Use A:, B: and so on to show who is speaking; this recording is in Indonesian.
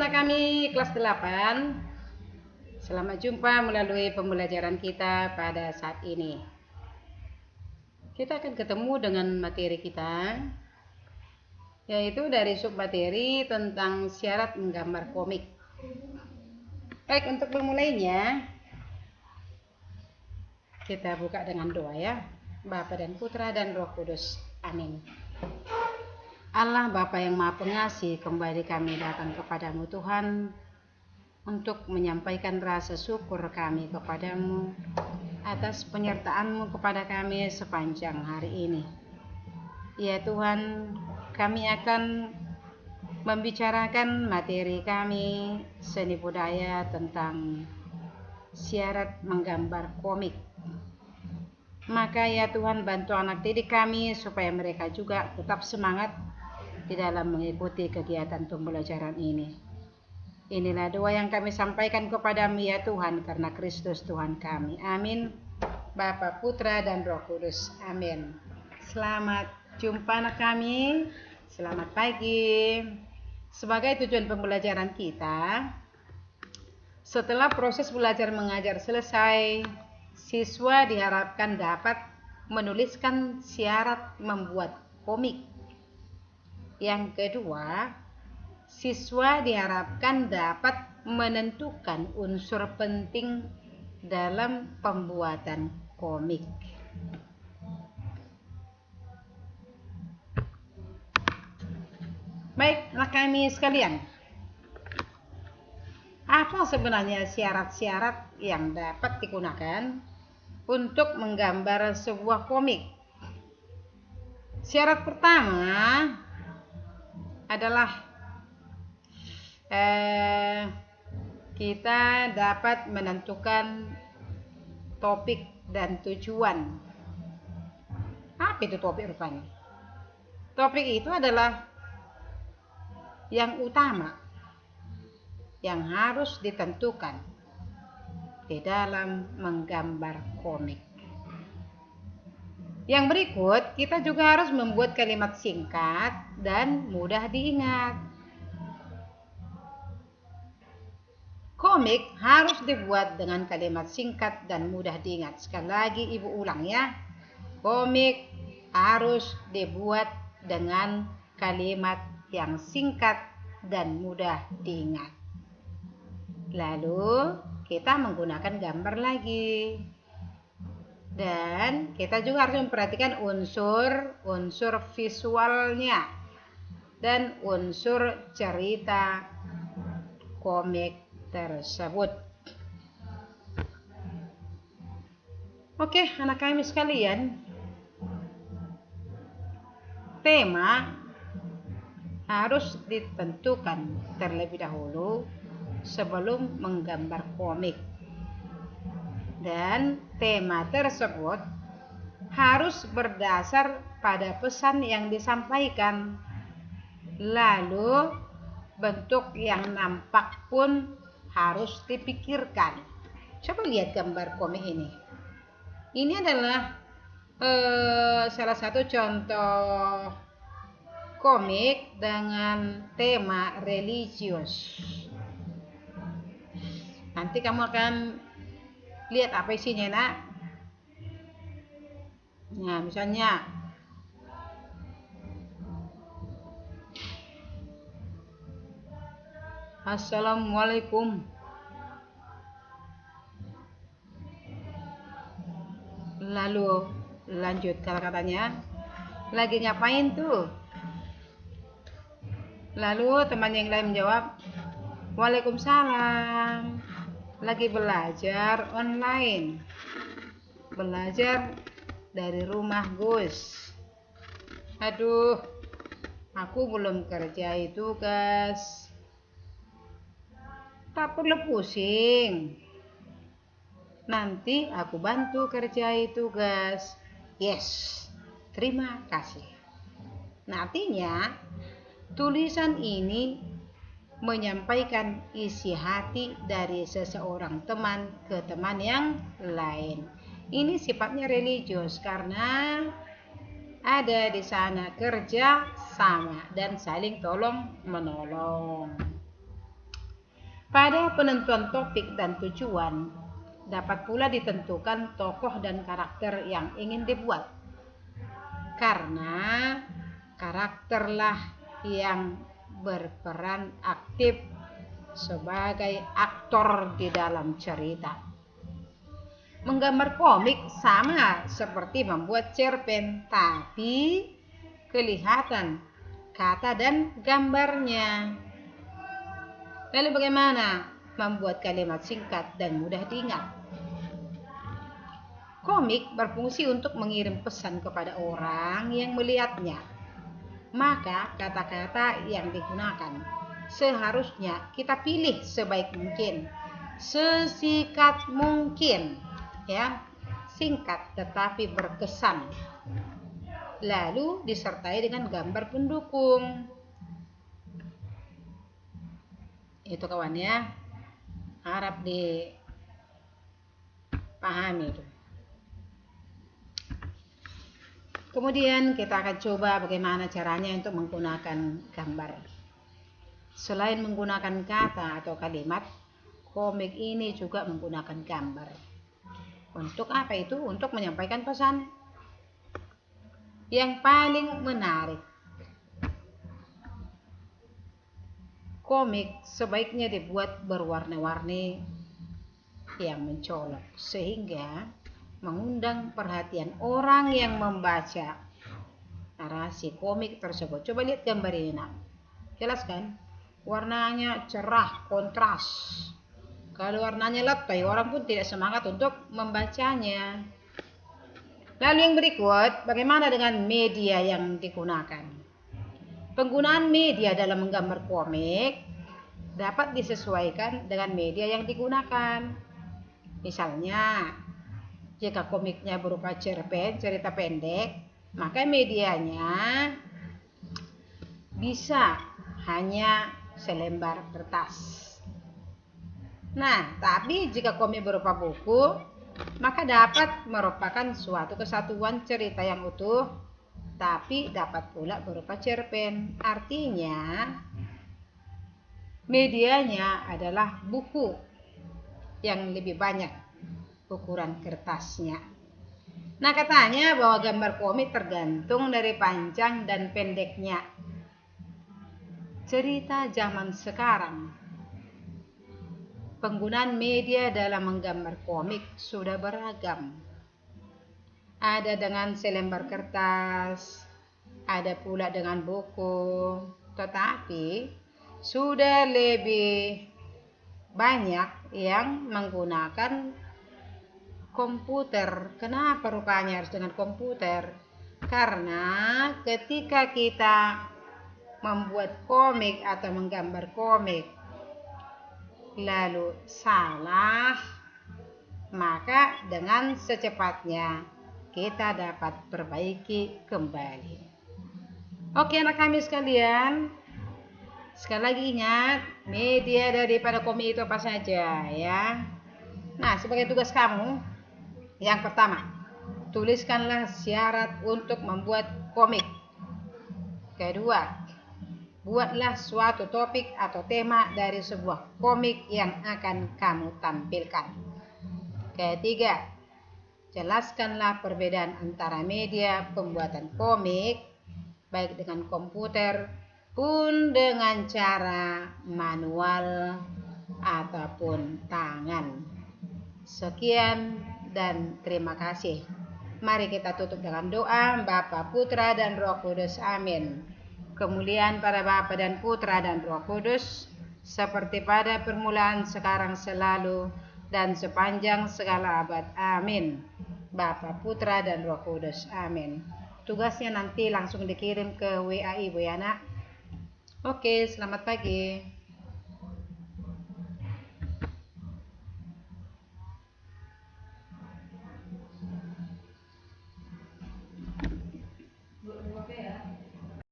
A: anak kami kelas 8. Selamat jumpa melalui pembelajaran kita pada saat ini. Kita akan ketemu dengan materi kita, yaitu dari submateri tentang syarat menggambar komik. Baik, untuk memulainya, kita buka dengan doa ya. Bapa dan Putra dan Roh Kudus. Amin. Allah Bapa yang Maha Pengasih, kembali kami datang kepadamu Tuhan untuk menyampaikan rasa syukur kami kepadamu atas penyertaan-Mu kepada kami sepanjang hari ini. Ya Tuhan, kami akan membicarakan materi kami seni budaya tentang syarat menggambar komik. Maka ya Tuhan, bantu anak didik kami supaya mereka juga tetap semangat di dalam mengikuti kegiatan pembelajaran ini. Inilah doa yang kami sampaikan kepadamu ya Tuhan, karena Kristus Tuhan kami. Amin. Bapa, Putra, dan Roh Kudus. Amin. Selamat jumpa anak kami. Selamat pagi. Sebagai tujuan pembelajaran kita, setelah proses belajar mengajar selesai, siswa diharapkan dapat menuliskan syarat membuat komik. Yang kedua, siswa diharapkan dapat menentukan unsur penting dalam pembuatan komik. Baik, anak kami sekalian, apa sebenarnya syarat-syarat yang dapat digunakan untuk menggambar sebuah komik? Syarat pertama adalah kita dapat menentukan topik dan tujuan. Apa itu topik rupanya? Topik itu adalah yang utama yang harus ditentukan di dalam menggambar komik. Yang berikut, kita juga harus membuat kalimat singkat dan mudah diingat. Komik harus dibuat dengan kalimat singkat dan mudah diingat. Sekali lagi ibu ulang ya. Komik harus dibuat dengan kalimat yang singkat dan mudah diingat. Lalu kita menggunakan gambar lagi. Dan kita juga harus memperhatikan unsur visualnya dan unsur cerita komik tersebut. Oke, anak kami sekalian, tema harus ditentukan terlebih dahulu sebelum menggambar komik. Dan tema tersebut harus berdasar pada pesan yang disampaikan. Lalu bentuk yang nampak pun harus dipikirkan. Coba lihat gambar komik ini. Ini adalah salah satu contoh komik dengan tema religius. Nanti kamu akan lihat apa isinya nak. Nah, misalnya Assalamualaikum. Lalu lanjut kata-katanya. Lagi ngapain tuh? Lalu teman yang lain menjawab, Waalaikumsalam. Lagi belajar online. Belajar dari rumah Gus. Aduh, aku belum kerjain tugas. Tak perlu pusing. Nanti aku bantu kerjain tugas. Yes, terima kasih. Nah, artinya tulisan ini menyampaikan isi hati dari seseorang teman ke teman yang lain. Ini sifatnya religius karena ada di sana kerja sama dan saling tolong menolong. Pada penentuan topik dan tujuan, dapat pula ditentukan tokoh dan karakter yang ingin dibuat. Karena karakterlah yang berperan aktif sebagai aktor di dalam cerita. Menggambar komik sama seperti membuat cerpen, tapi kelihatan kata dan gambarnya. Lalu bagaimana membuat kalimat singkat dan mudah diingat? Komik berfungsi untuk mengirim pesan kepada orang yang melihatnya. Maka kata-kata yang digunakan seharusnya kita pilih sebaik mungkin, sesingkat mungkin, ya, singkat tetapi berkesan. Lalu disertai dengan gambar pendukung. Itu kawan ya, harap dipahami itu. Kemudian kita akan coba bagaimana caranya untuk menggunakan gambar. Selain menggunakan kata atau kalimat, komik ini juga menggunakan gambar. Untuk apa itu? Untuk menyampaikan pesan yang paling menarik. Komik sebaiknya dibuat berwarna-warni yang mencolok sehingga mengundang perhatian orang yang membaca narasi komik tersebut. Coba lihat gambar ini, nak. Jelas kan? Warnanya cerah, kontras. Kalau warnanya lebay, orang pun tidak semangat untuk membacanya. Lalu yang berikut, bagaimana dengan media yang digunakan? Penggunaan media dalam menggambar komik dapat disesuaikan dengan media yang digunakan. Misalnya, jika komiknya berupa cerpen, cerita pendek, maka medianya bisa hanya selembar kertas. Nah, tapi jika komik berupa buku, maka dapat merupakan suatu kesatuan cerita yang utuh, tapi dapat pula berupa cerpen. Artinya, medianya adalah buku yang lebih banyak ukuran kertasnya. Nah, katanya bahwa gambar komik tergantung dari panjang dan pendeknya. Cerita zaman sekarang, penggunaan media dalam menggambar komik sudah beragam. Ada dengan selembar kertas, ada pula dengan buku, tetapi sudah lebih banyak yang menggunakan komputer. Kenapa rupanya harus dengan komputer? Karena ketika kita membuat komik atau menggambar komik lalu salah, maka dengan secepatnya kita dapat perbaiki kembali. Oke anak kami sekalian, sekali lagi ingat, media daripada komik itu apa saja ya. Nah, sebagai tugas kamu, yang pertama, tuliskanlah syarat untuk membuat komik. Kedua, buatlah suatu topik atau tema dari sebuah komik yang akan kamu tampilkan. Ketiga, jelaskanlah perbedaan antara media pembuatan komik, baik dengan komputer pun dengan cara manual ataupun tangan. Sekian dan terima kasih. Mari kita tutup dengan doa. Bapa, Putra, dan Roh Kudus. Amin. Kemuliaan pada Bapa dan Putra dan Roh Kudus, seperti pada permulaan, sekarang, selalu, dan sepanjang segala abad. Amin. Bapa, Putra, dan Roh Kudus. Amin. Tugasnya nanti langsung dikirim ke WA Ibu ya nak. Oke, selamat pagi.